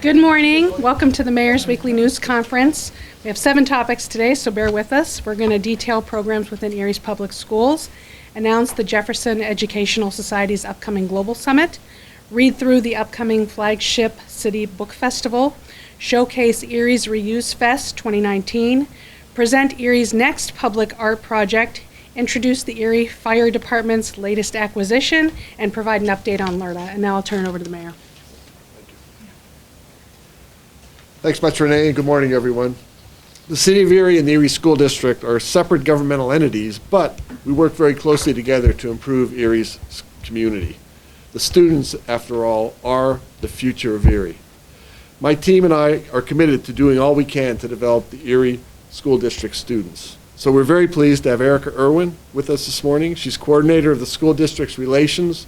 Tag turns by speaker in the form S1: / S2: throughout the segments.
S1: Good morning. Welcome to the Mayor's Weekly News Conference. We have 7 topics today, so bear with us. We're going to detail programs within Erie's Public Schools, announce the Jefferson Educational Society's upcoming Global Summit, read through the upcoming flagship City Book Festival, showcase Erie's Reuse Fest 2019, present Erie's next public art project, introduce the Erie Fire Department's latest acquisition, and provide an update on LERTA. And now I'll turn it over to the Mayor.
S2: Thanks much, Renee, and good morning, everyone. The City of Erie and the Erie School District are separate governmental entities, but we work very closely together to improve Erie's community. The students, after all, are the future of Erie. My team and I are committed to doing all we can to develop the Erie School District students. So we're very pleased to have Erica Irwin with us this morning. She's coordinator of the school district's relations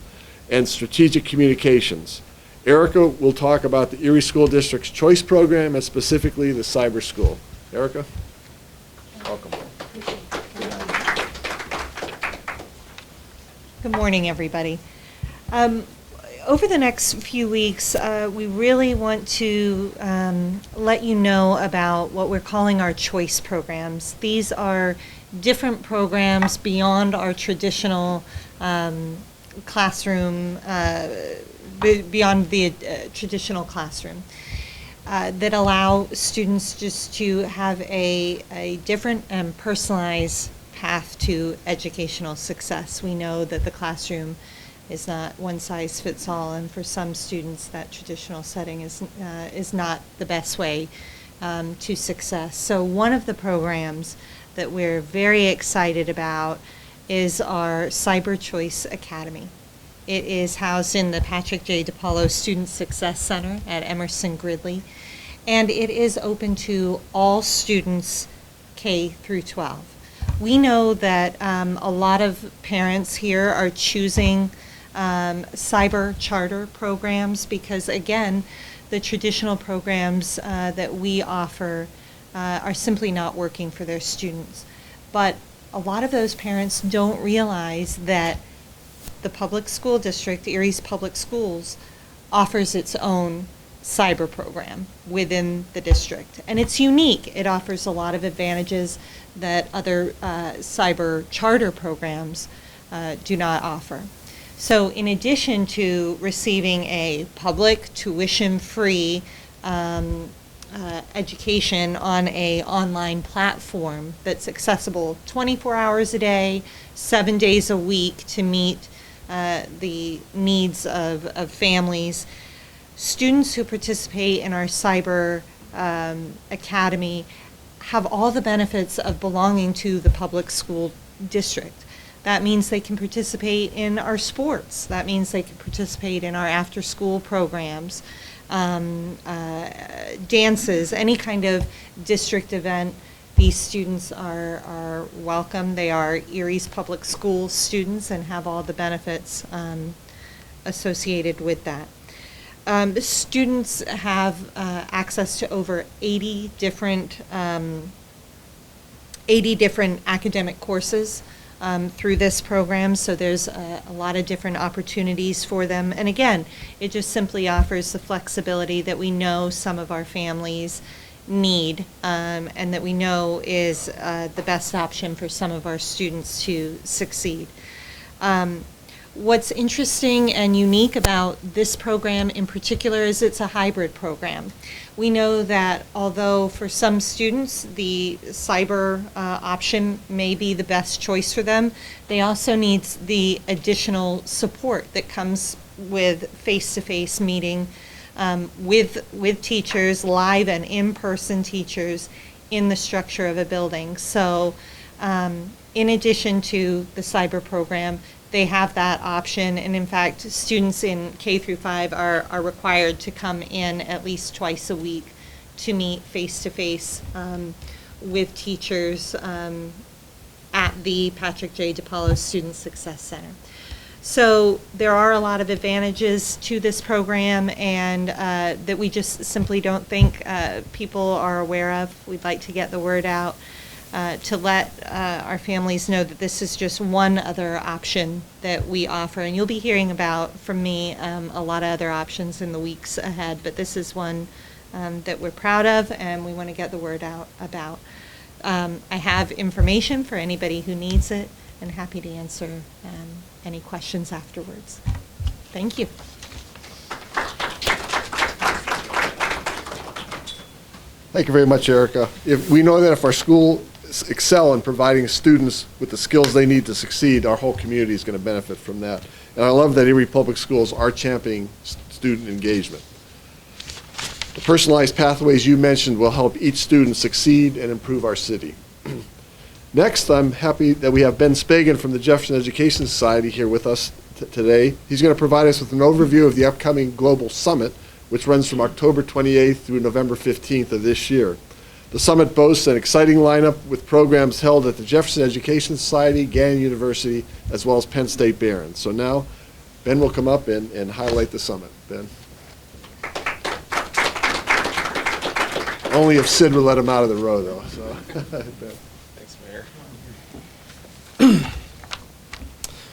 S2: and strategic communications. Erica will talk about the Erie School District's Choice Program and specifically the cyber school. Erica, welcome.
S3: Good morning, everybody. Over the next few weeks, we really want to let you know about what we're calling our choice programs. These are different programs beyond our traditional classroom, beyond the traditional classroom, that allow students just to have a different and personalized path to educational success. We know that the classroom is not one size fits all, and for some students that traditional setting is not the best way to success. So one of the programs that we're very excited about is our Cyber Choice Academy. It is housed in the Patrick J. DiPaolo Student Success Center at Emerson Gridley, and it is open to all students K through 12. We know that a lot of parents here are choosing cyber charter programs because, again, the traditional programs that we offer are simply not working for their students. But a lot of those parents don't realize that the public school district, Erie's Public Schools, offers its own cyber program within the district. And it's unique. It offers a lot of advantages that other cyber charter programs do not offer. So in addition to receiving a public tuition-free education on an online platform that's accessible 24 hours a day, 7 days a week to meet the needs of families, students who participate in our cyber academy have all the benefits of belonging to the public school district. That means they can participate in our sports. That means they can participate in our after-school programs, dances, any kind of district event. These students are welcome. They are Erie's Public Schools students and have all the benefits associated with that. Students have access to over 80 different academic courses through this program, so there's a lot of different opportunities for them. And again, it just simply offers the flexibility that we know some of our families need and that we know is the best option for some of our students to succeed. What's interesting and unique about this program in particular is it's a hybrid program. We know that although for some students the cyber option may be the best choice for them, they also need the additional support that comes with face-to-face meeting with teachers, live and in-person teachers in the structure of a building. So in addition to the cyber program, they have that option, and in fact, students in K through 5 are required to come in at least twice a week to meet face-to-face with teachers at the Patrick J. DiPaolo Student Success Center. So there are a lot of advantages to this program, and that we just simply don't think people are aware of. We'd like to get the word out to let our families know that this is just one other option that we offer. And you'll be hearing about from me a lot of other options in the weeks ahead, but this is one that we're proud of and we want to get the word out about. I have information for anybody who needs it and happy to answer any questions afterwards. Thank you.
S2: Thank you very much, Erica. We know that if our schools excel in providing students with the skills they need to succeed, our whole community is going to benefit from that. And I love that Erie Public Schools are championing student engagement. The personalized pathways you mentioned will help each student succeed and improve our city. Next, I'm happy that we have Ben Spagan from the Jefferson Education Society here with us today. He's going to provide us with an overview of the upcoming Global Summit, which runs from October 28th through November 15th of this year. The summit boasts an exciting lineup with programs held at the Jefferson Education Society, Gannon University, as well as Penn State Barron. So now, Ben will come up and highlight the summit. Ben. Only if Sid would let him out of the row, though. So, Ben.
S4: Thanks, Mayor.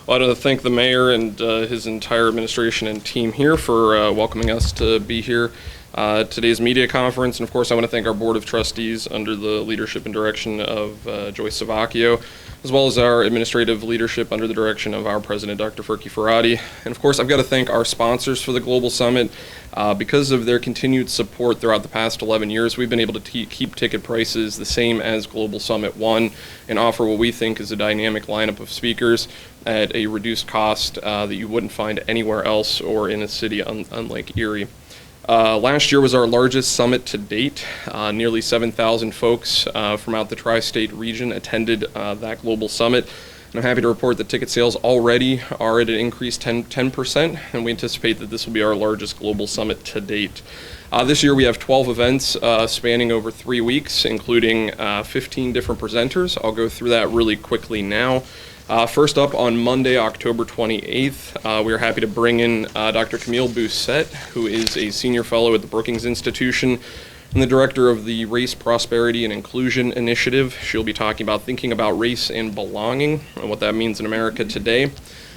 S4: Well, I'd like to thank the mayor and his entire administration and team here for welcoming us to be here today's media conference. And of course, I want to thank our Board of Trustees under the leadership and direction of Joyce Savacchio, as well as our administrative leadership under the direction of our president, Dr. Furky Ferrati. And of course, I've got to thank our sponsors for the Global Summit. Because of their continued support throughout the past 11 years, we've been able to keep ticket prices the same as Global Summit 1 and offer what we think is a dynamic lineup of speakers at a reduced cost that you wouldn't find anywhere else or in a city unlike Erie. Last year was our largest summit to date. Nearly 7,000 folks from out the tri-state region attended that Global Summit. And I'm happy to report that ticket sales already are at an increased 10%, and we anticipate that this will be our largest global summit to date. This year we have 12 events spanning over 3 weeks, including 15 different presenters. I'll go through that really quickly now. First up, on Monday, October 28th, we are happy to bring in Dr. Camille Bousset, who is a senior fellow at the Brookings Institution and the director of the Race, Prosperity, and Inclusion Initiative. She'll be talking about thinking about race and belonging and what that means in America today.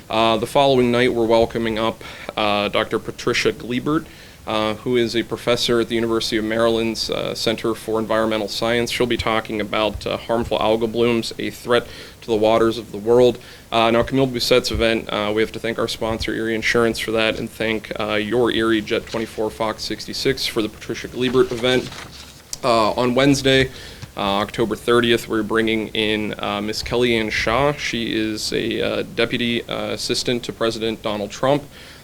S4: The following night, we're welcoming up Dr. Patricia Gleibert, who is a professor at the University of Maryland's Center for Environmental Science. She'll be talking about harmful algal blooms, a threat to the waters of the world. Now, Camille Bousset's event, we have to thank our sponsor, Erie Insurance, for that, and thank your Erie Jet 24 Fox 66 for the Patricia Gleibert event. On Wednesday, October 30th, we're bringing in Ms. Kellyanne Shaw. She is a deputy assistant to President Donald Trump.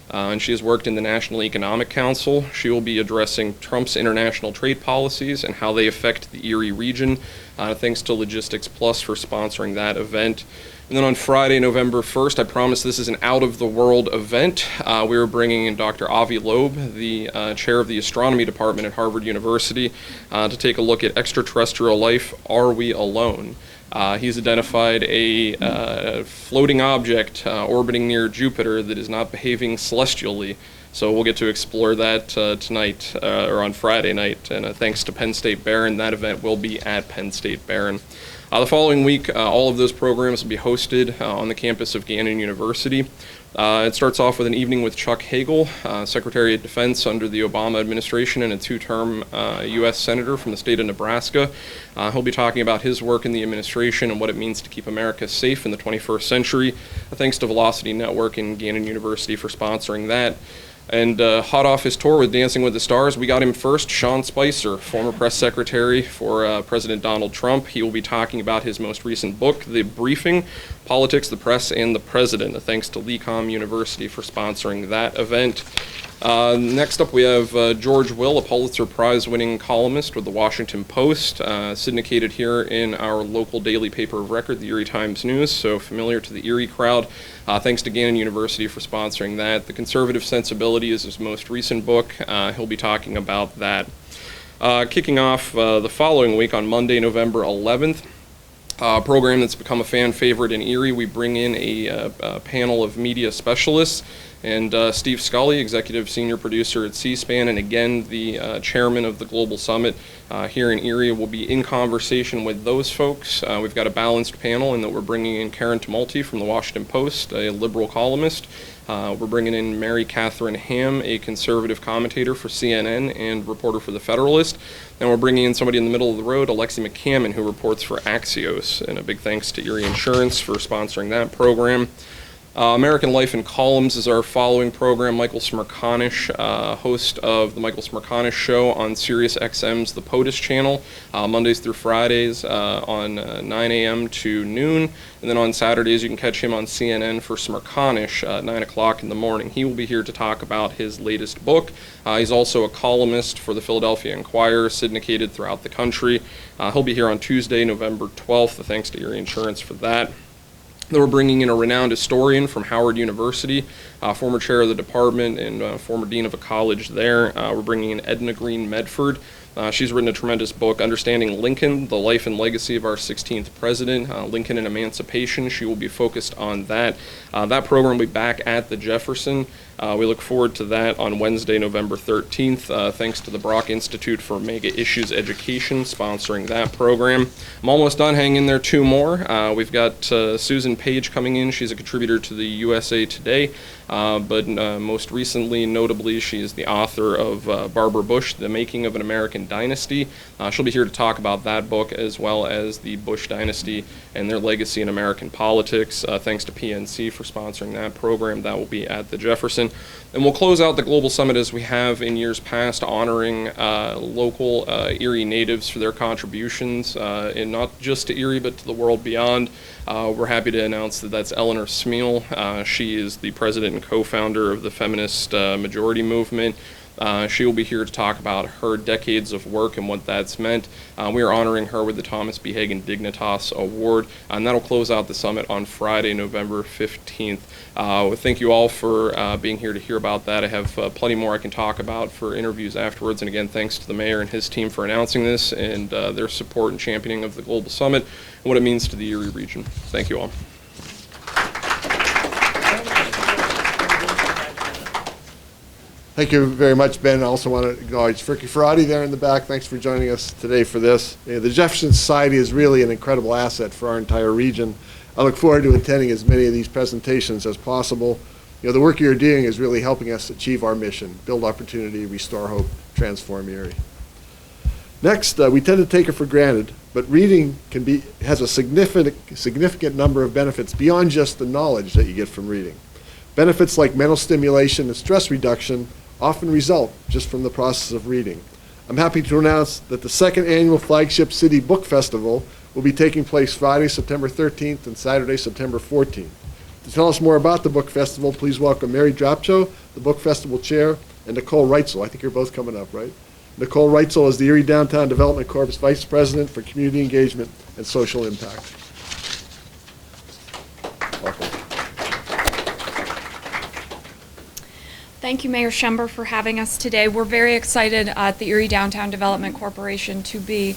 S4: And she has worked in the National Economic Council. She will be addressing Trump's international trade policies and how they affect the Erie region. Thanks to Logistics Plus for sponsoring that event. And then on Friday, November 1st, I promise this is an out-of-the-world event. We are bringing in Dr. Avi Loeb, the chair of the astronomy department at Harvard University, to take a look at extraterrestrial life. Are we alone? He's identified a floating object orbiting near Jupiter that is not behaving celestially. So we'll get to explore that tonight or on Friday night. And thanks to Penn State Barron, that event will be at Penn State Barron. The following week, all of those programs will be hosted on the campus of Gannon University. It starts off with an evening with Chuck Hagel, Secretary of Defense under the Obama administration and a two-term U.S. Senator from the state of Nebraska. He'll be talking about his work in the administration and what it means to keep America safe in the 21st century. Thanks to Velocity Network and Gannon University for sponsoring that. And hot off his tour with Dancing with the Stars, we got him first, Sean Spicer, former press secretary for President Donald Trump. He will be talking about his most recent book, The Briefing, Politics, the Press, and the President. Thanks to LeComm University for sponsoring that event. Next up, we have George Will, a Pulitzer Prize-winning columnist with the Washington Post, syndicated here in our local daily paper of record, the Erie Times News, so familiar to the Erie crowd. Thanks to Gannon University for sponsoring that. The Conservative Sensibility is his most recent book. He'll be talking about that. Kicking off the following week on Monday, November 11th, a program that's become a fan favorite in Erie. We bring in a panel of media specialists, and Steve Scully, executive senior producer at C-SPAN, and again the chairman of the Global Summit here in Erie, will be in conversation with those folks. We've got a balanced panel in that we're bringing in Karen Tumulty from the Washington Post, a liberal columnist, We're bringing in Mary Catherine Ham, a conservative commentator for CNN and reporter for The Federalist. And we're bringing in somebody in the middle of the road, Alexi McCammon, who reports for Axios. And a big thanks to Erie Insurance for sponsoring that program. American Life in Columns is our following program. Michael Smerconish, host of the Michael Smerconish Show on Sirius XM's The POTUS channel, Mondays through Fridays on 9 a.m. to noon. And then on Saturdays, you can catch him on CNN for Smerconish, 9 o'clock in the morning. He will be here to talk about his latest book. He's also a columnist for the Philadelphia Inquirer, syndicated throughout the country. He'll be here on Tuesday, November 12th. Thanks to Erie Insurance for that. Then we're bringing in a renowned historian from Howard University, former chair of the department and former dean of a college there. We're bringing in Edna Green Medford. She's written a tremendous book, Understanding Lincoln, the Life and Legacy of Our 16th President, Lincoln and Emancipation. She will be focused on that. That program will be back at the Jefferson. We look forward to that on Wednesday, November 13th, thanks to the Brock Institute for Mega Issues Education sponsoring that program. I'm almost done. Hang in there, two more. We've got Susan Page coming in. She's a contributor to the USA Today, but most recently, notably, she is the author of Barbara Bush, The Making of an American Dynasty. She'll be here to talk about that book as well as the Bush dynasty and their legacy in American politics. Thanks to PNC for sponsoring that program. That will be at the Jefferson. And we'll close out the Global Summit as we have in years past, honoring local Erie natives for their contributions, and not just to Erie, but to the world beyond. We're happy to announce that that's Eleanor Smeal. She is the president and co-founder of the feminist majority movement. She will be here to talk about her decades of work and what that's meant. We are honoring her with the Thomas B. Hagen Dignitas Award, and that'll close out the summit on Friday, November 15th. Thank you all for being here to hear about that. I have plenty more I can talk about for interviews afterwards, and again, thanks to the mayor and his team for announcing this and their support and championing of the Global Summit and what it means to the Erie region. Thank you all.
S2: Thank you very much, Ben. I also want to acknowledge Fricke Ferrati there in the back. Thanks for joining us today for this. The Jefferson Society is really an incredible asset for our entire region. I look forward to attending as many of these presentations as possible. The work you're doing is really helping us achieve our mission, build opportunity, restore hope, transform Erie. Next, we tend to take it for granted, but reading has a significant number of benefits beyond just the knowledge that you get from reading. Benefits like mental stimulation and stress reduction often result just from the process of reading. I'm happy to announce that the second annual flagship City Book Festival will be taking place Friday, September 13th and Saturday, September 14th. To tell us more about the Book Festival, please welcome Mary Drapcho, the Book Festival Chair, and Nicole Reitzel. I think you're both coming up, right? Nicole Reitzel is the Erie Downtown Development Corp's Vice President for Community Engagement and Social Impact. Welcome.
S5: Thank you, Mayor Schember, for having us today. We're very excited at the Erie Downtown Development Corporation to be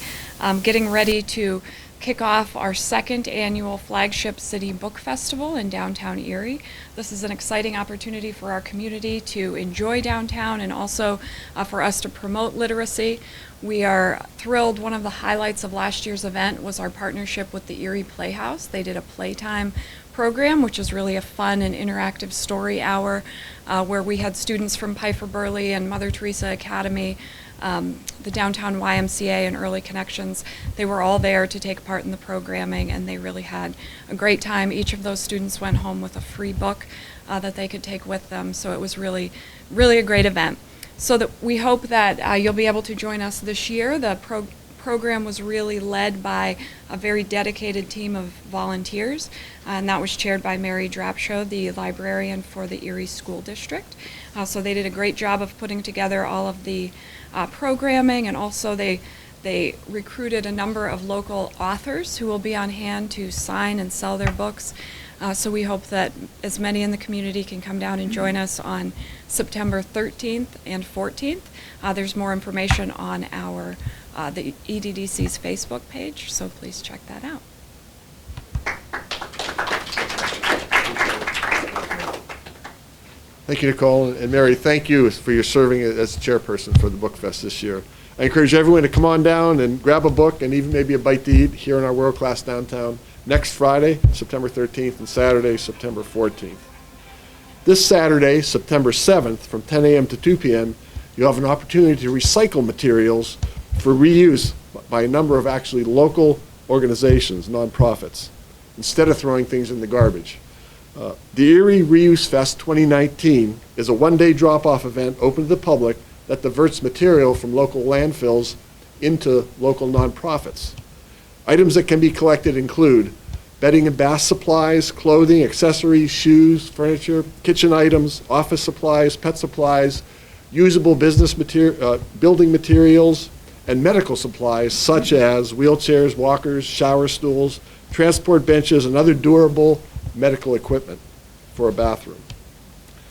S5: getting ready to kick off our second annual flagship City Book Festival in downtown Erie. This is an exciting opportunity for our community to enjoy downtown and also for us to promote literacy. We are thrilled. One of the highlights of last year's event was our partnership with the Erie Playhouse. They did a playtime program, which is really a fun and interactive story hour where we had students from Piper Burley and Mother Teresa Academy, the Downtown YMCA and Early Connections. They were all there to take part in the programming, and they really had a great time. Each of those students went home with a free book that they could take with them, so it was really, really a great event. So that we hope that you'll be able to join us this year. The program was really led by a very dedicated team of volunteers, and that was chaired by Mary Drapcho, the librarian for the Erie School District. So they did a great job of putting together all of the programming, and also they recruited a number of local authors who will be on hand to sign and sell their books. So we hope that as many in the community can come down and join us on September 13th and 14th. There's more information on our the EDDC's Facebook page, so please check that out.
S2: Thank you, Nicole. And Mary, thank you for your serving as chairperson for the Book Fest this year. I encourage everyone to come on down and grab a book and even maybe a bite to eat here in our world-class downtown next Friday, September 13th, and Saturday, September 14th. This Saturday, September 7th, from 10 a.m. to 2 p.m., you'll have an opportunity to recycle materials for reuse by a number of actually local organizations, nonprofits, instead of throwing things in the garbage. The Erie Reuse Fest 2019 is a one-day drop-off event open to the public that diverts material from local landfills into local nonprofits. Items that can be collected include bedding and bath supplies, clothing, accessories, shoes, furniture, kitchen items, office supplies, pet supplies, usable building materials, and medical supplies such as wheelchairs, walkers, shower stools, transport benches, and other durable medical equipment for a bathroom.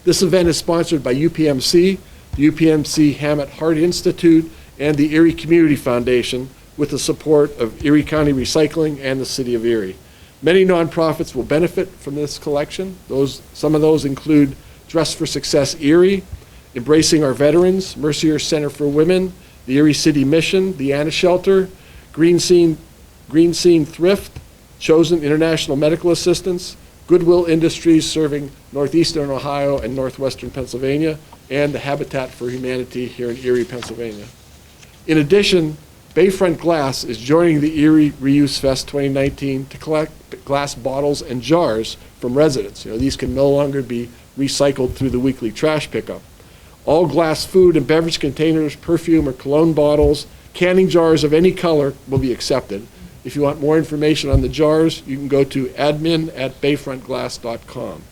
S2: This event is sponsored by UPMC, the UPMC Hammett Heart Institute, and the Erie Community Foundation with the support of Erie County Recycling and the City of Erie. Many nonprofits will benefit from this collection. Some of those include Dress for Success Erie, Embracing Our Veterans, Mercier Center for Women, the Erie City Mission, the Anna Shelter, Green Scene Thrift, Chosen International Medical Assistance, Goodwill Industries serving northeastern Ohio and northwestern Pennsylvania, and the Habitat for Humanity here in Erie, Pennsylvania. In addition, Bayfront Glass is joining the Erie Reuse Fest 2019 to collect glass bottles and jars from residents. These can no longer be recycled through the weekly trash pickup. All glass food and beverage containers, perfume or cologne bottles, canning jars of any color will be accepted. If you want more information on the jars, you can go to admin@bayfrontglass.com.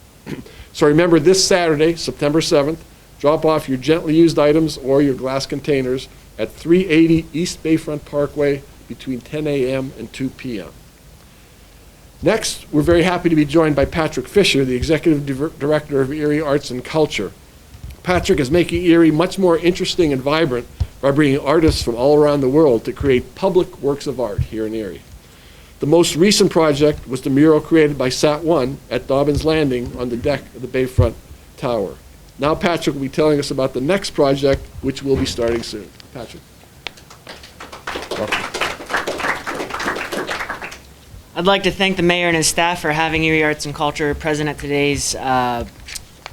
S2: So remember, this Saturday, September 7th, drop off your gently used items or your glass containers at 380 East Bayfront Parkway between 10 a.m. and 2 p.m. Next, we're very happy to be joined by Patrick Fisher, the Executive Director of Erie Arts and Culture. Patrick is making Erie much more interesting and vibrant by bringing artists from all around the world to create public works of art here in Erie. The most recent project was the mural created by Sat1 at Dobbins Landing on the deck of the Bayfront Tower. Now Patrick will be telling us about the next project, which will be starting soon. Patrick. Welcome.
S6: I'd like to thank the mayor and his staff for having Erie Arts and Culture present at today's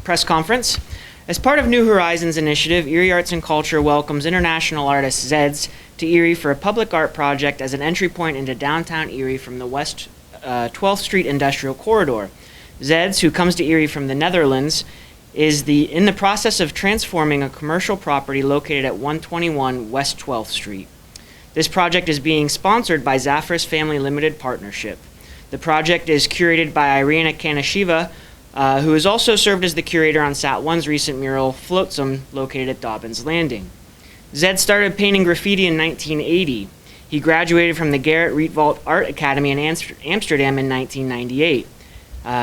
S6: press conference. As part of New Horizons initiative, Erie Arts and Culture welcomes international artist Zeds to Erie for a public art project as an entry point into downtown Erie from the West 12th Street Industrial Corridor. Zeds, who comes to Erie from the Netherlands, is in the process of transforming a commercial property located at 121 West 12th Street. This project is being sponsored by Zafras Family Limited Partnership. The project is curated by Irina Kanasheva, who has also served as the curator on Sat1's recent mural, Flotsam, located at Dobbins Landing. Zed started painting graffiti in 1980. He graduated from the Gerrit Rietveld Art Academy in Amsterdam in 1998.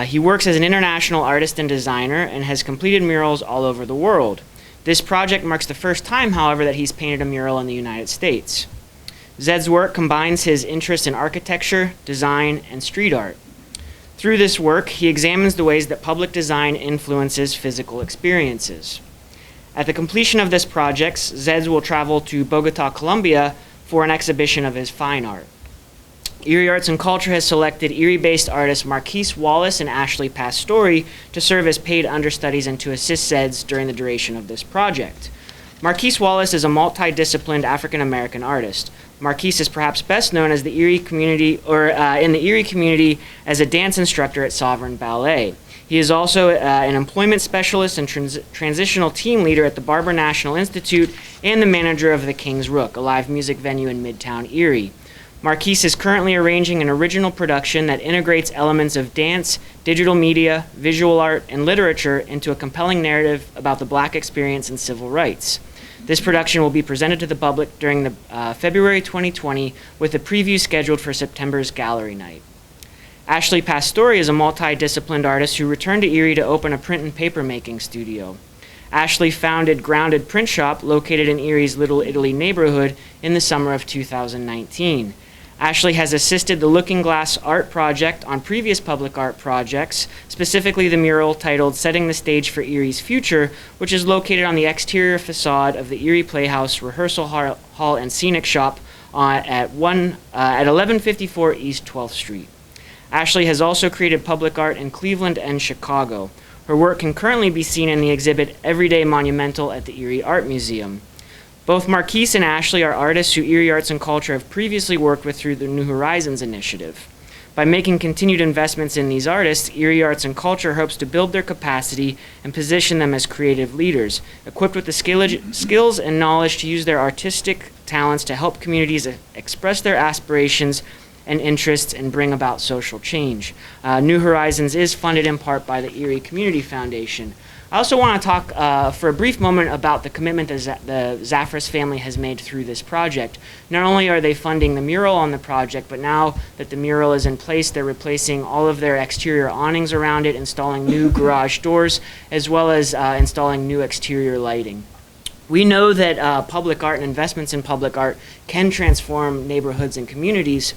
S6: He works as an international artist and designer and has completed murals all over the world. This project marks the first time, however, that he's painted a mural in the United States. Zed's work combines his interest in architecture, design, and street art. Through this work, he examines the ways that public design influences physical experiences. At the completion of this project, Zeds will travel to Bogota, Colombia for an exhibition of his fine art. Erie Arts and Culture has selected Erie-based artists Marquise Wallace and Ashley Pastore to serve as paid understudies and to assist Zeds during the duration of this project. Marquise Wallace is a multidisciplined African-American artist. Marquise is perhaps best known as the Erie community, in the Erie community as a dance instructor at Sovereign Ballet. He is also an employment specialist and transitional team leader at the Barber National Institute and the manager of the King's Rook, a live music venue in Midtown Erie. Marquise is currently arranging an original production that integrates elements of dance, digital media, visual art, and literature into a compelling narrative about the Black experience and civil rights. This production will be presented to the public during the February 2020 with a preview scheduled for September's gallery night. Ashley Pastore is a multidisciplined artist who returned to Erie to open a print and paper making studio. Ashley founded Grounded Print Shop, located in Erie's Little Italy neighborhood, in the summer of 2019. Ashley has assisted the Looking Glass Art Project on previous public art projects, specifically the mural titled Setting the Stage for Erie's Future, which is located on the exterior facade of the Erie Playhouse Rehearsal Hall and Scenic Shop at 1154 East 12th Street. Ashley has also created public art in Cleveland and Chicago. Her work can currently be seen in the exhibit Everyday Monumental at the Erie Art Museum. Both Marquise and Ashley are artists who Erie Arts and Culture have previously worked with through the New Horizons initiative. By making continued investments in these artists, Erie Arts and Culture hopes to build their capacity and position them as creative leaders, equipped with the skills and knowledge to use their artistic talents to help communities express their aspirations and interests and bring about social change. New Horizons is funded in part by the Erie Community Foundation. I also want to talk for a brief moment about the commitment that the Zafras family has made through this project. Not only are they funding the mural on the project, but now that the mural is in place, they're replacing all of their exterior awnings around it, installing new garage doors, as well as installing new exterior lighting. We know that public art and investments in public art can transform neighborhoods and communities,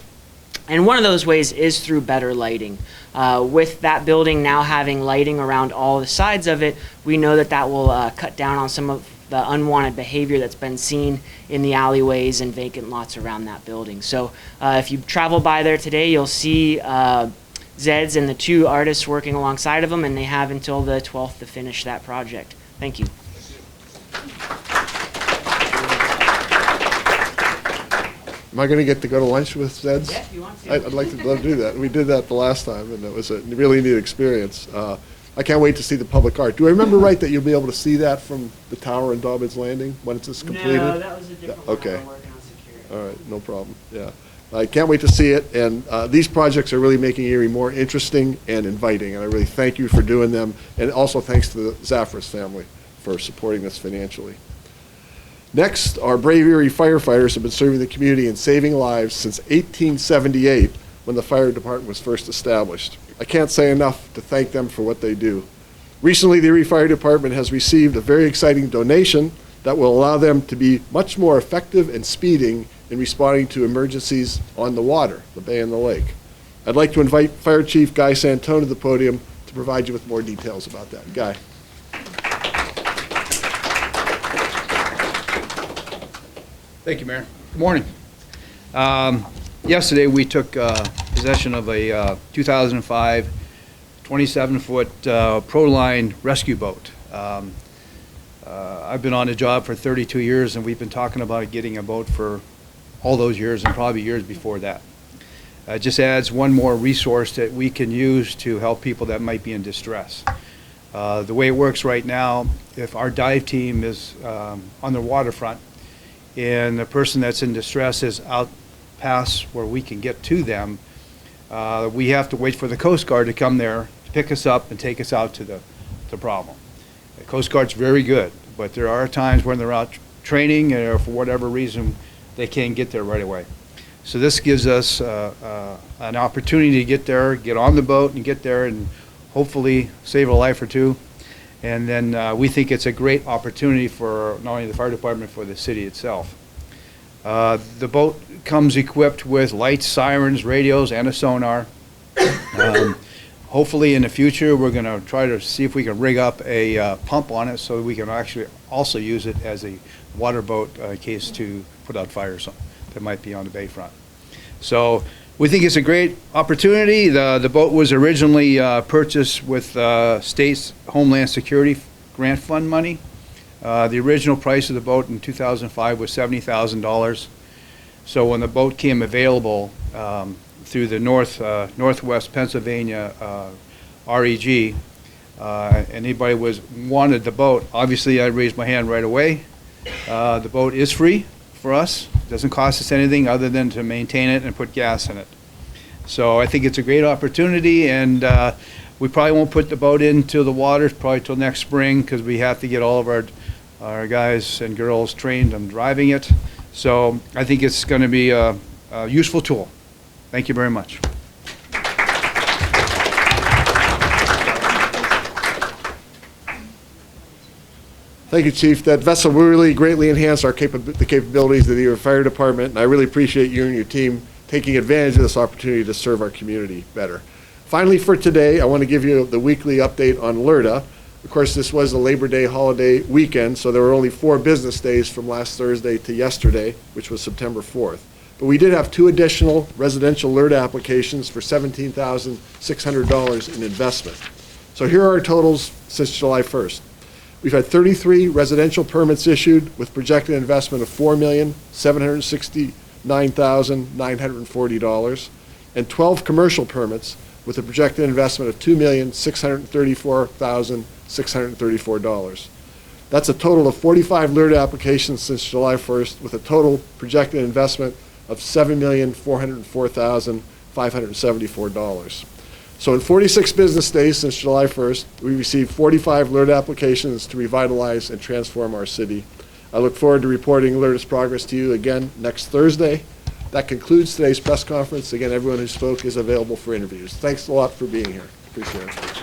S6: and one of those ways is through better lighting. With that building now having lighting around all the sides of it, we know that that will cut down on some of the unwanted behavior that's been seen in the alleyways and vacant lots around that building. So if you travel by there today, you'll see Zeds and the two artists working alongside of them, and they have until the 12th to finish that project. Thank you.
S2: Am I going to get to go to lunch with Zeds?
S6: Yeah, if you want to.
S2: I'd like to do that. We did that the last time, and it was a really neat experience. I can't wait to see the public art. Do I remember right that you'll be able to see that from the tower in Dobbins Landing when it's completed?
S6: No, that was a different one.
S2: Okay.
S6: We're working on security.
S2: All right, no problem. Yeah. I can't wait to see it, and these projects are really making Erie more interesting and inviting, and I really thank you for doing them, and also thanks to the Zafras family for supporting this financially. Next, our brave Erie firefighters have been serving the community and saving lives since 1878, when the fire department was first established. I can't say enough to thank them for what they do. Recently, the Erie Fire Department has received a very exciting donation that will allow them to be much more effective and speeding in responding to emergencies on the water, the bay and the lake. I'd like to invite Fire Chief Guy Santone to the podium to provide you with more details about that. Guy.
S7: Thank you, Mayor. Good morning. Yesterday, we took possession of a 2005 27-foot Proline rescue boat. I've been on the job for 32 years, and we've been talking about getting a boat for all those years and probably years before that. It just adds one more resource that we can use to help people that might be in distress. The way it works right now, if our dive team is on the waterfront and the person that's in distress is out past where we can get to them, we have to wait for the Coast Guard to come there to pick us up and take us out to the problem. The Coast Guard's very good, but there are times when they're out training or for whatever reason they can't get there right away. So this gives us an opportunity to get there, get on the boat and get there and hopefully save a life or two. And then we think it's a great opportunity for not only the fire department, for the city itself. The boat comes equipped with lights, sirens, radios, and a sonar. Hopefully in the future, we're going to try to see if we can rig up a pump on it so we can actually also use it as a water boat in case to put out fires that might be on the bayfront. So we think it's a great opportunity. The boat was originally purchased with state's Homeland Security Grant Fund money. The original price of the boat in 2005 was $70,000. So when the boat came available through the Northwest Pennsylvania REG, anybody wanted the boat, obviously I raised my hand right away. The boat is free for us. Doesn't cost us anything other than to maintain it and put gas in it. So I think it's a great opportunity, and we probably won't put the boat into the water probably till next spring because we have to get all of our guys and girls trained on driving it. So I think it's going to be a useful tool. Thank you very much.
S2: Thank you, Chief. That vessel really greatly enhanced the capabilities of the Erie Fire Department, and I really appreciate you and your team taking advantage of this opportunity to serve our community better. Finally, for today, I want to give you the weekly update on LERTA. Of course, this was a Labor Day holiday weekend, so there were only 4 business days from last Thursday to yesterday, which was September 4th. But we did have 2 additional residential LERTA applications for $17,600 in investment. So here are our totals since July 1st. We've had 33 residential permits issued with projected investment of $4,769,940, and 12 commercial permits with a projected investment of $2,634,634. That's a total of 45 LERD applications since July 1st, with a total projected investment of $7,404,574. So in 46 business days since July 1st, we received 45 LERD applications to revitalize and transform our city. I look forward to reporting LERD's progress to you again next Thursday. That concludes today's press conference. Again, everyone who spoke is available for interviews. Thanks a lot for being here. Appreciate it.